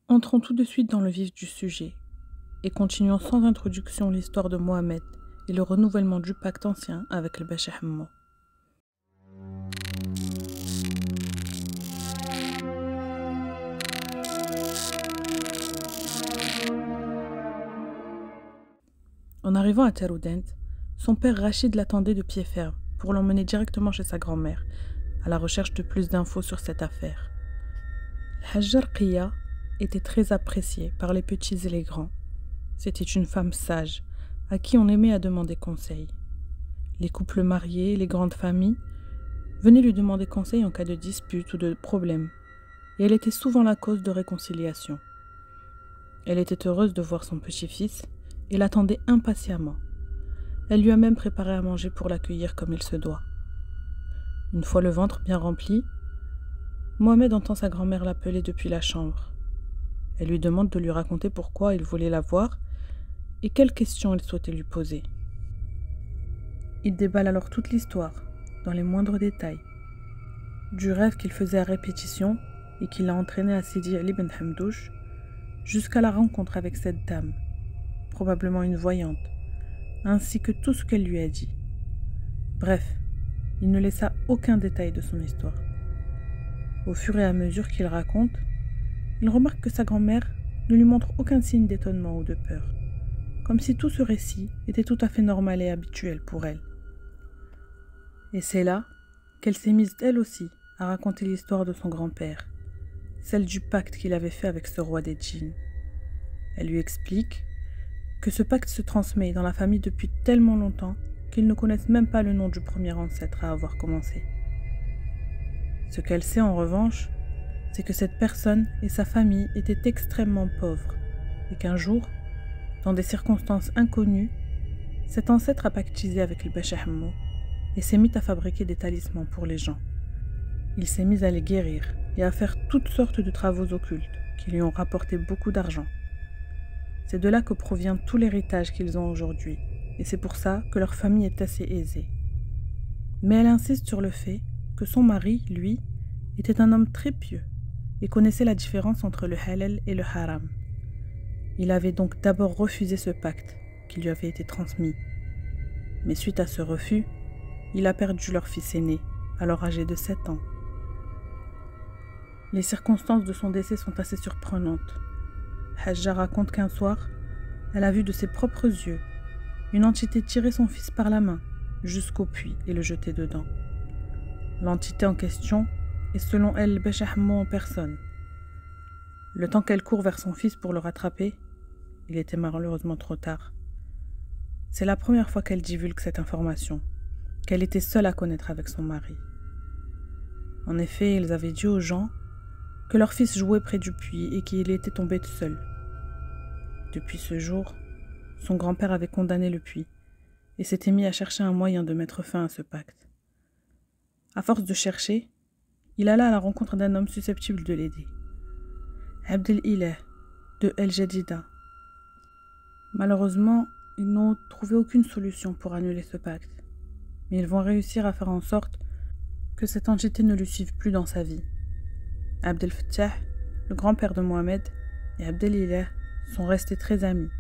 Entrons tout de suite dans le vif du sujet et continuons sans introduction l'histoire de Mohamed et le renouvellement du pacte ancien avec le Bacha Hammo. En arrivant à Taroudant, son père Rachid l'attendait de pied ferme pour l'emmener directement chez sa grand-mère, à la recherche de plus d'infos sur cette affaire. Hajja Rqiya était très appréciée par les petits et les grands. C'était une femme sage, à qui on aimait à demander conseil. Les couples mariés, les grandes familles, venaient lui demander conseil en cas de dispute ou de problème, et elle était souvent la cause de réconciliation. Elle était heureuse de voir son petit-fils et l'attendait impatiemment. Elle lui a même préparé à manger pour l'accueillir comme il se doit. Une fois le ventre bien rempli, Mohamed entend sa grand-mère l'appeler depuis la chambre. Elle lui demande de lui raconter pourquoi il voulait la voir et quelles questions elle souhaitait lui poser. Il déballe alors toute l'histoire, dans les moindres détails, du rêve qu'il faisait à répétition et qui l'a entraîné à Sidi Ali Ben Hamdouche, jusqu'à la rencontre avec cette dame, probablement une voyante, ainsi que tout ce qu'elle lui a dit. Bref, il ne laissa aucun détail de son histoire. Au fur et à mesure qu'il raconte, il remarque que sa grand-mère ne lui montre aucun signe d'étonnement ou de peur, comme si tout ce récit était tout à fait normal et habituel pour elle. Et c'est là qu'elle s'est mise elle aussi à raconter l'histoire de son grand-père, celle du pacte qu'il avait fait avec ce roi des djinns. Elle lui explique que ce pacte se transmet dans la famille depuis tellement longtemps qu'ils ne connaissent même pas le nom du premier ancêtre à avoir commencé. Ce qu'elle sait en revanche, c'est que cette personne et sa famille étaient extrêmement pauvres et qu'un jour, dans des circonstances inconnues, cet ancêtre a pactisé avec le Bacha Hammo et s'est mis à fabriquer des talismans pour les gens. Il s'est mis à les guérir et à faire toutes sortes de travaux occultes qui lui ont rapporté beaucoup d'argent. C'est de là que provient tout l'héritage qu'ils ont aujourd'hui, et c'est pour ça que leur famille est assez aisée. Mais elle insiste sur le fait que son mari, lui, était un homme très pieux et connaissait la différence entre le halal et le haram. Il avait donc d'abord refusé ce pacte qui lui avait été transmis. Mais suite à ce refus, il a perdu leur fils aîné, alors âgé de 7 ans. Les circonstances de son décès sont assez surprenantes. Hajja raconte qu'un soir, elle a vu de ses propres yeux une entité tirer son fils par la main jusqu'au puits et le jeter dedans. L'entité en question est selon elle le Bacha Hammo en personne. Le temps qu'elle court vers son fils pour le rattraper, il était malheureusement trop tard. C'est la première fois qu'elle divulgue cette information, qu'elle était seule à connaître avec son mari. En effet, ils avaient dit aux gens que leur fils jouait près du puits et qu'il était tombé tout seul. Depuis ce jour, son grand-père avait condamné le puits et s'était mis à chercher un moyen de mettre fin à ce pacte. À force de chercher, il alla à la rencontre d'un homme susceptible de l'aider. Abdel Ilah, de El Jadida. Malheureusement, ils n'ont trouvé aucune solution pour annuler ce pacte, mais ils vont réussir à faire en sorte que cette entité ne le suive plus dans sa vie. Abdel Fattah, le grand-père de Mohamed, et Abdel Ilah sont restés très amis.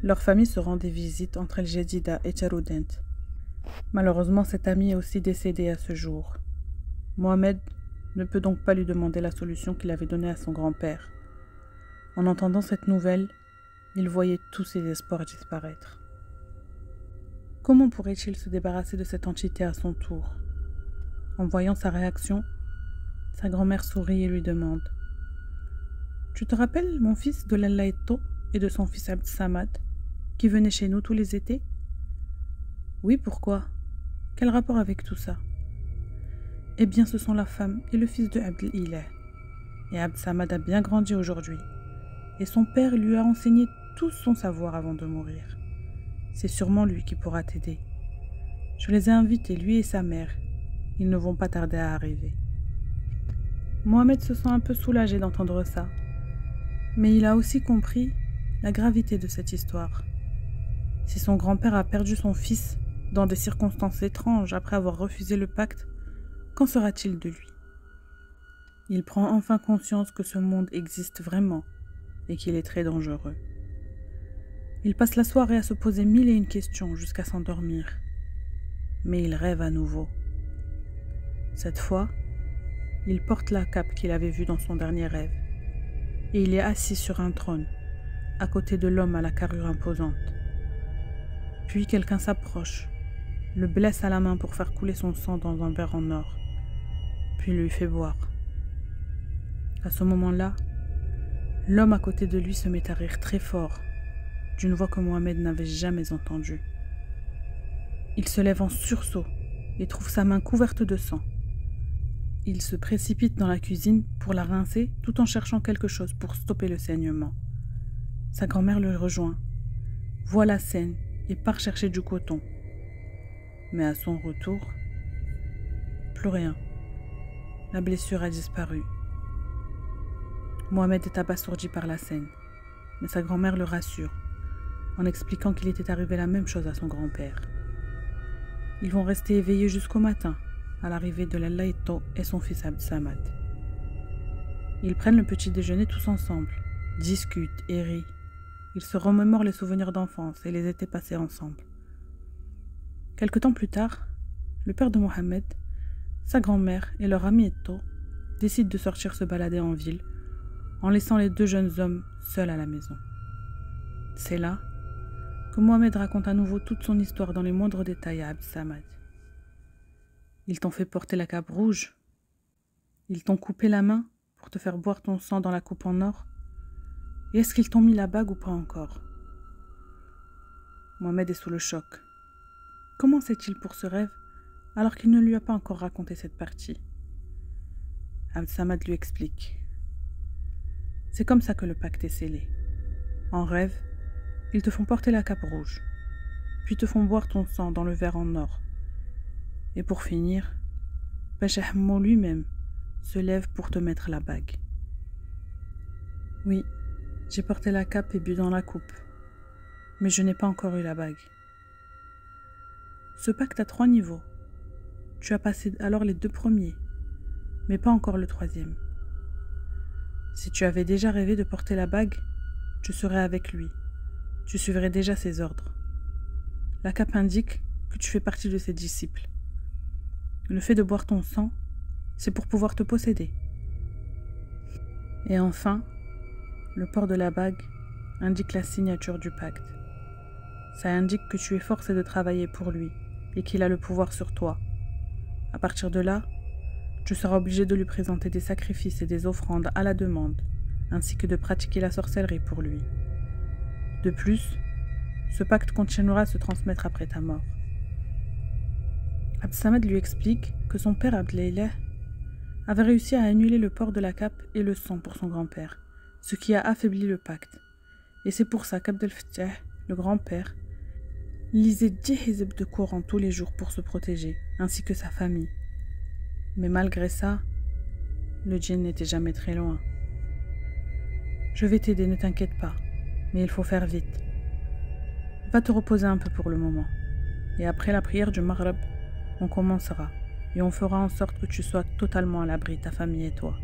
Leur famille se rendait visite entre El Jadida et Taroudant. Malheureusement, cet ami est aussi décédé à ce jour. Mohamed ne peut donc pas lui demander la solution qu'il avait donnée à son grand-père. En entendant cette nouvelle, il voyait tous ses espoirs disparaître. Comment pourrait-il se débarrasser de cette entité à son tour? En voyant sa réaction, sa grand-mère sourit et lui demande « Tu te rappelles, mon fils, de Lallaïto et de son fils Abd Samad, qui venaient chez nous tous les étés ?»« Oui, pourquoi? Quel rapport avec tout ça ?»« Eh bien, ce sont la femme et le fils de Abdel Ilah. Et Abd Samad a bien grandi aujourd'hui. Et son père lui a enseigné tout son savoir avant de mourir. C'est sûrement lui qui pourra t'aider. Je les ai invités, lui et sa mère. Ils ne vont pas tarder à arriver. » Mohamed se sent un peu soulagé d'entendre ça. Mais il a aussi compris la gravité de cette histoire. Si son grand-père a perdu son fils dans des circonstances étranges après avoir refusé le pacte, qu'en sera-t-il de lui? Il prend enfin conscience que ce monde existe vraiment et qu'il est très dangereux. Il passe la soirée à se poser 1001 questions jusqu'à s'endormir. Mais il rêve à nouveau. Cette fois, il porte la cape qu'il avait vue dans son dernier rêve. Et il est assis sur un trône, à côté de l'homme à la carrure imposante. Puis quelqu'un s'approche, le blesse à la main pour faire couler son sang dans un verre en or, puis lui fait boire. À ce moment-là, l'homme à côté de lui se met à rire très fort, d'une voix que Mohamed n'avait jamais entendue. Il se lève en sursaut et trouve sa main couverte de sang. Il se précipite dans la cuisine pour la rincer tout en cherchant quelque chose pour stopper le saignement. Sa grand-mère le rejoint, voit la scène et part chercher du coton. Mais à son retour, plus rien. La blessure a disparu. Mohamed est abasourdi par la scène, mais sa grand-mère le rassure en expliquant qu'il était arrivé la même chose à son grand-père. Ils vont rester éveillés jusqu'au matin, à l'arrivée de Lallaito et son fils Abd Samad. Ils prennent le petit déjeuner tous ensemble, discutent et rient. Ils se remémorent les souvenirs d'enfance et les étés passés ensemble. Quelque temps plus tard, le père de Mohamed, sa grand-mère et leur ami Etto décident de sortir se balader en ville, en laissant les deux jeunes hommes seuls à la maison. C'est là que Mohamed raconte à nouveau toute son histoire dans les moindres détails à Abd Samad. Ils t'ont fait porter la cape rouge. Ils t'ont coupé la main pour te faire boire ton sang dans la coupe en or. Et est-ce qu'ils t'ont mis la bague ou pas encore? Mohamed est sous le choc. Comment sait-il pour ce rêve alors qu'il ne lui a pas encore raconté cette partie? Abd Samad lui explique. C'est comme ça que le pacte est scellé. En rêve, ils te font porter la cape rouge, puis te font boire ton sang dans le verre en or. Et pour finir, Pachahmo lui-même se lève pour te mettre la bague. Oui, j'ai porté la cape et bu dans la coupe, mais je n'ai pas encore eu la bague. Ce pacte a 3 niveaux. Tu as passé alors les 2 premiers, mais pas encore le 3e. Si tu avais déjà rêvé de porter la bague, tu serais avec lui. Tu suivrais déjà ses ordres. La cape indique que tu fais partie de ses disciples. Le fait de boire ton sang, c'est pour pouvoir te posséder. Et enfin, le port de la bague indique la signature du pacte. Ça indique que tu es forcé de travailler pour lui et qu'il a le pouvoir sur toi. À partir de là, tu seras obligé de lui présenter des sacrifices et des offrandes à la demande, ainsi que de pratiquer la sorcellerie pour lui. De plus, ce pacte continuera à se transmettre après ta mort. Abd Samad lui explique que son père Abd Laylah avait réussi à annuler le port de la cape et le sang pour son grand-père, ce qui a affaibli le pacte. Et c'est pour ça qu'Abd el-Fattah, le grand-père, lisait 10 hizb de Coran tous les jours pour se protéger, ainsi que sa famille. Mais malgré ça, le djinn n'était jamais très loin. Je vais t'aider, ne t'inquiète pas, mais il faut faire vite. Va te reposer un peu pour le moment. Et après la prière du Maghreb, on commencera et on fera en sorte que tu sois totalement à l'abri, ta famille et toi.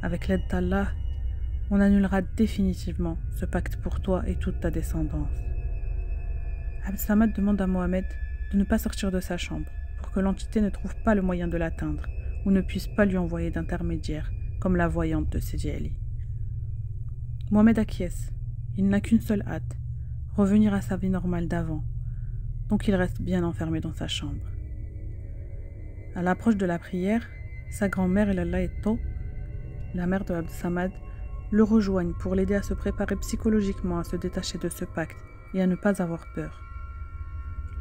Avec l'aide d'Allah, on annulera définitivement ce pacte pour toi et toute ta descendance. Abd Samad demande à Mohamed de ne pas sortir de sa chambre pour que l'entité ne trouve pas le moyen de l'atteindre ou ne puisse pas lui envoyer d'intermédiaire comme la voyante de Sidi Ali. Mohamed acquiesce. Il n'a qu'une seule hâte, revenir à sa vie normale d'avant, donc il reste bien enfermé dans sa chambre. À l'approche de la prière, sa grand-mère et Lallaito, la mère de Abd Samad, le rejoignent pour l'aider à se préparer psychologiquement à se détacher de ce pacte et à ne pas avoir peur.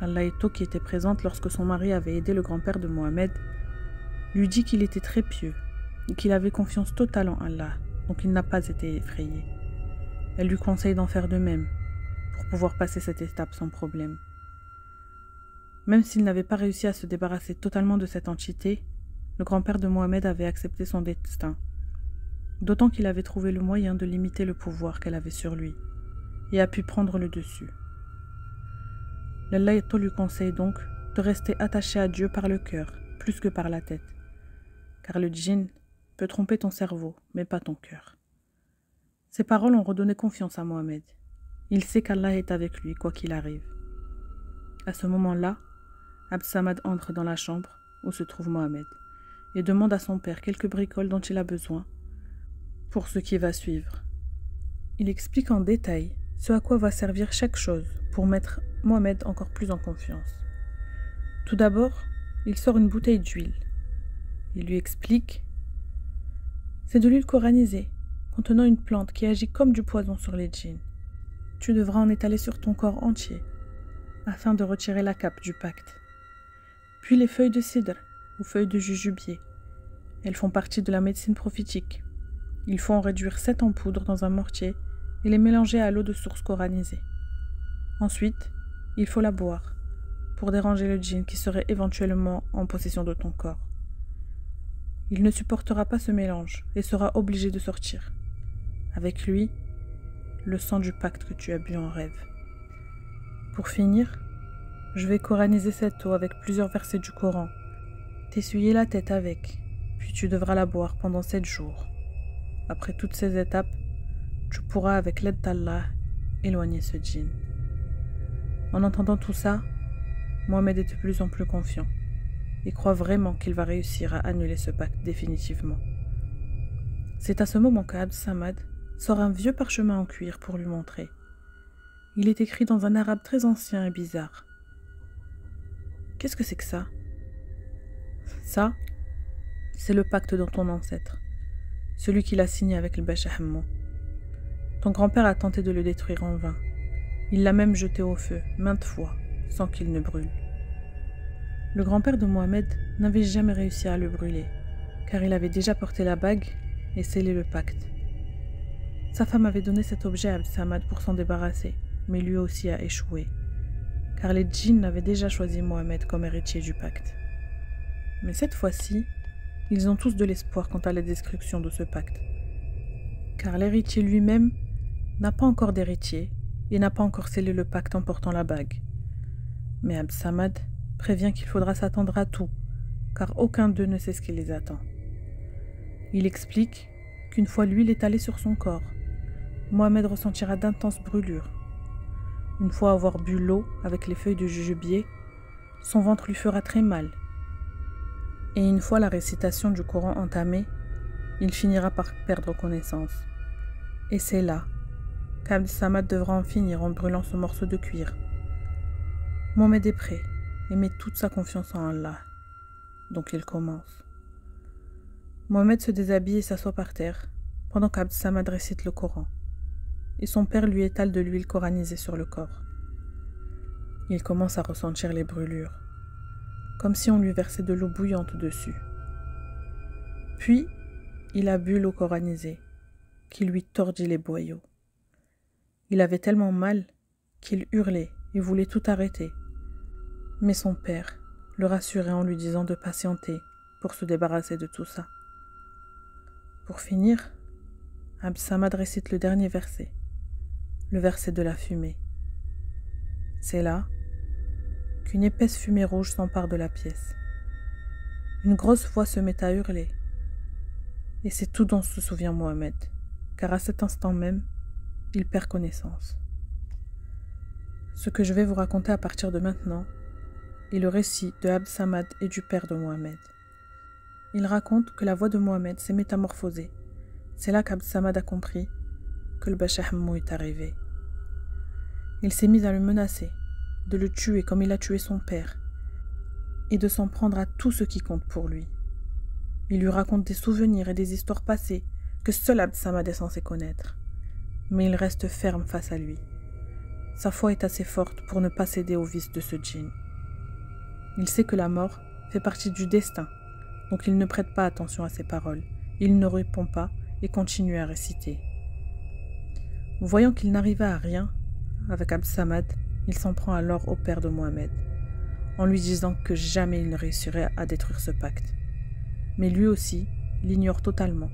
Lallaito, qui était présente lorsque son mari avait aidé le grand-père de Mohamed, lui dit qu'il était très pieux et qu'il avait confiance totale en Allah, donc il n'a pas été effrayé. Elle lui conseille d'en faire de même, pour pouvoir passer cette étape sans problème. Même s'il n'avait pas réussi à se débarrasser totalement de cette entité, le grand-père de Mohamed avait accepté son destin, d'autant qu'il avait trouvé le moyen de limiter le pouvoir qu'elle avait sur lui, et a pu prendre le dessus. Lallaito lui conseille donc de rester attaché à Dieu par le cœur, plus que par la tête, car le djinn peut tromper ton cerveau, mais pas ton cœur. Ces paroles ont redonné confiance à Mohamed. Il sait qu'Allah est avec lui, quoi qu'il arrive. À ce moment-là, Abd-Samad entre dans la chambre où se trouve Mohamed et demande à son père quelques bricoles dont il a besoin pour ce qui va suivre. Il explique en détail ce à quoi va servir chaque chose pour mettre Mohamed encore plus en confiance. Tout d'abord, il sort une bouteille d'huile. Il lui explique « C'est de l'huile coranisée, contenant une plante qui agit comme du poison sur les djinns. Tu devras en étaler sur ton corps entier, afin de retirer la cape du pacte. Puis les feuilles de cidre, ou feuilles de jujubier. Elles font partie de la médecine prophétique. Il faut en réduire 7 en poudre dans un mortier et les mélanger à l'eau de source coranisée. Ensuite, il faut la boire, pour déranger le djinn qui serait éventuellement en possession de ton corps. Il ne supportera pas ce mélange et sera obligé de sortir. Avec lui, le sang du pacte que tu as bu en rêve. Pour finir, je vais coraniser cette eau avec plusieurs versets du Coran, t'essuyer la tête avec, puis tu devras la boire pendant 7 jours. Après toutes ces étapes, tu pourras, avec l'aide d'Allah, éloigner ce djinn. » En entendant tout ça, Mohamed est de plus en plus confiant et croit vraiment qu'il va réussir à annuler ce pacte définitivement. C'est à ce moment qu'Abd-Samad sort un vieux parchemin en cuir pour lui montrer. Il est écrit dans un arabe très ancien et bizarre. Qu'est-ce que c'est que ça? Ça, c'est le pacte de ton ancêtre, celui qu'il a signé avec le Bacha Hammo. Ton grand-père a tenté de le détruire en vain. Il l'a même jeté au feu, maintes fois, sans qu'il ne brûle. Le grand-père de Mohamed n'avait jamais réussi à le brûler, car il avait déjà porté la bague et scellé le pacte. Sa femme avait donné cet objet à Abd-Samad pour s'en débarrasser, mais lui aussi a échoué, car les djinns avaient déjà choisi Mohamed comme héritier du pacte. Mais cette fois-ci, ils ont tous de l'espoir quant à la destruction de ce pacte, car l'héritier lui-même n'a pas encore d'héritier et n'a pas encore scellé le pacte en portant la bague. Mais Abd-Samad prévient qu'il faudra s'attendre à tout, car aucun d'eux ne sait ce qui les attend. Il explique qu'une fois l'huile étalée sur son corps, Mohamed ressentira d'intenses brûlures. Une fois avoir bu l'eau avec les feuilles de jujubier, son ventre lui fera très mal. Et une fois la récitation du Coran entamée, il finira par perdre connaissance. Et c'est là qu'Abd-Samad devra en finir en brûlant ce morceau de cuir. Mohamed est prêt et met toute sa confiance en Allah. Donc il commence. Mohamed se déshabille et s'assoit par terre, pendant qu'Abd-Samad récite le Coran, et son père lui étale de l'huile coranisée sur le corps. Il commence à ressentir les brûlures, comme si on lui versait de l'eau bouillante dessus. Puis, il a bu l'eau coranisée, qui lui tordit les boyaux. Il avait tellement mal qu'il hurlait et voulait tout arrêter. Mais son père le rassurait en lui disant de patienter pour se débarrasser de tout ça. Pour finir, Abd-Samad récite le dernier verset, le verset de la fumée. C'est là qu'une épaisse fumée rouge s'empare de la pièce. Une grosse voix se met à hurler. Et c'est tout dont se souvient Mohamed, car à cet instant même, il perd connaissance. Ce que je vais vous raconter à partir de maintenant est le récit de Abd-Samad et du père de Mohamed. Il raconte que la voix de Mohamed s'est métamorphosée. C'est là qu'Abd-Samad a compris que le Bacha Hammo est arrivé. Il s'est mis à le menacer, de le tuer comme il a tué son père, et de s'en prendre à tout ce qui compte pour lui. Il lui raconte des souvenirs et des histoires passées que seul Abd-Samad est censé connaître. Mais il reste ferme face à lui. Sa foi est assez forte pour ne pas céder au vice de ce djinn. Il sait que la mort fait partie du destin, donc il ne prête pas attention à ses paroles. Il ne répond pas et continue à réciter. Voyant qu'il n'arrivait à rien avec Abd-Samad, il s'en prend alors au père de Mohamed, en lui disant que jamais il ne réussirait à détruire ce pacte. Mais lui aussi l'ignore totalement,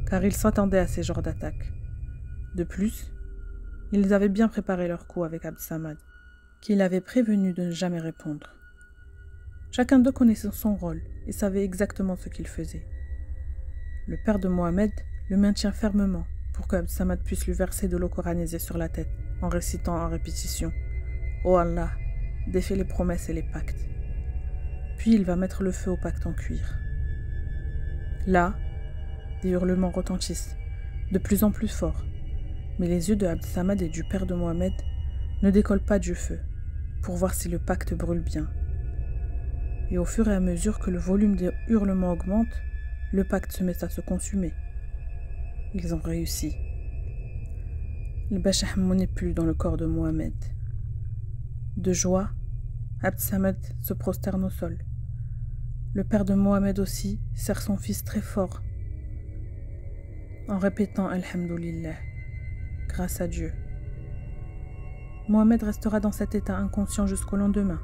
car il s'attendait à ces genres d'attaques. De plus, ils avaient bien préparé leur coup avec Abd-Samad, qu'il avait prévenu de ne jamais répondre. Chacun d'eux connaissait son rôle et savait exactement ce qu'il faisait. Le père de Mohamed le maintient fermement pour que Samad puisse lui verser de l'eau coranisée sur la tête, en récitant en répétition « Oh Allah, défais les promesses et les pactes ». Puis il va mettre le feu au pacte en cuir. Là, des hurlements retentissent, de plus en plus forts, mais les yeux de Abd Samad et du père de Mohamed ne décollent pas du feu, pour voir si le pacte brûle bien. Et au fur et à mesure que le volume des hurlements augmente, le pacte se met à se consumer. Ils ont réussi. Le Bacha Hammo n'est plus dans le corps de Mohamed. De joie, Abd Samad se prosterne au sol. Le père de Mohamed aussi serre son fils très fort, en répétant Alhamdulillah, grâce à Dieu. Mohamed restera dans cet état inconscient jusqu'au lendemain.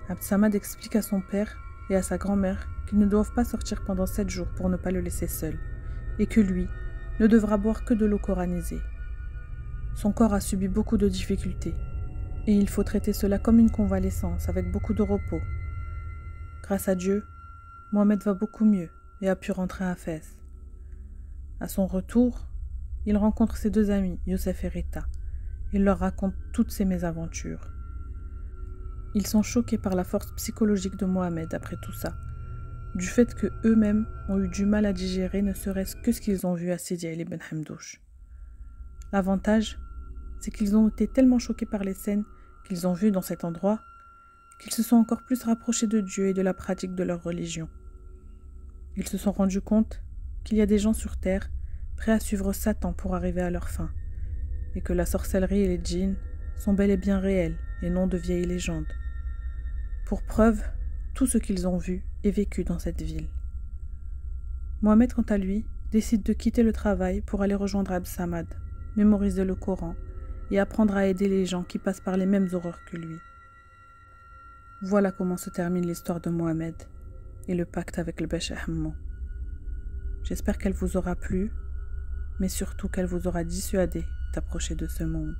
Abd Samad explique à son père et à sa grand-mère qu'ils ne doivent pas sortir pendant 7 jours pour ne pas le laisser seul, et que lui ne devra boire que de l'eau coranisée. Son corps a subi beaucoup de difficultés, et il faut traiter cela comme une convalescence avec beaucoup de repos. Grâce à Dieu, Mohamed va beaucoup mieux et a pu rentrer à Fès. À son retour, il rencontre ses 2 amis, Youssef et Rita. Il leur raconte toutes ses mésaventures. Ils sont choqués par la force psychologique de Mohamed après tout ça, du fait que eux-mêmes ont eu du mal à digérer ne serait-ce que ce qu'ils ont vu à Sidi Ali Ben Hamdouche. L'avantage, c'est qu'ils ont été tellement choqués par les scènes qu'ils ont vues dans cet endroit qu'ils se sont encore plus rapprochés de Dieu et de la pratique de leur religion. Ils se sont rendus compte qu'il y a des gens sur terre prêts à suivre Satan pour arriver à leur fin, et que la sorcellerie et les djinns sont bel et bien réels et non de vieilles légendes. Pour preuve, tout ce qu'ils ont vu et vécu dans cette ville. Mohamed, quant à lui, décide de quitter le travail pour aller rejoindre Abd Samad, mémoriser le Coran et apprendre à aider les gens qui passent par les mêmes horreurs que lui. Voilà comment se termine l'histoire de Mohamed et le pacte avec le Bacha Hammo. J'espère qu'elle vous aura plu, mais surtout qu'elle vous aura dissuadé d'approcher de ce monde.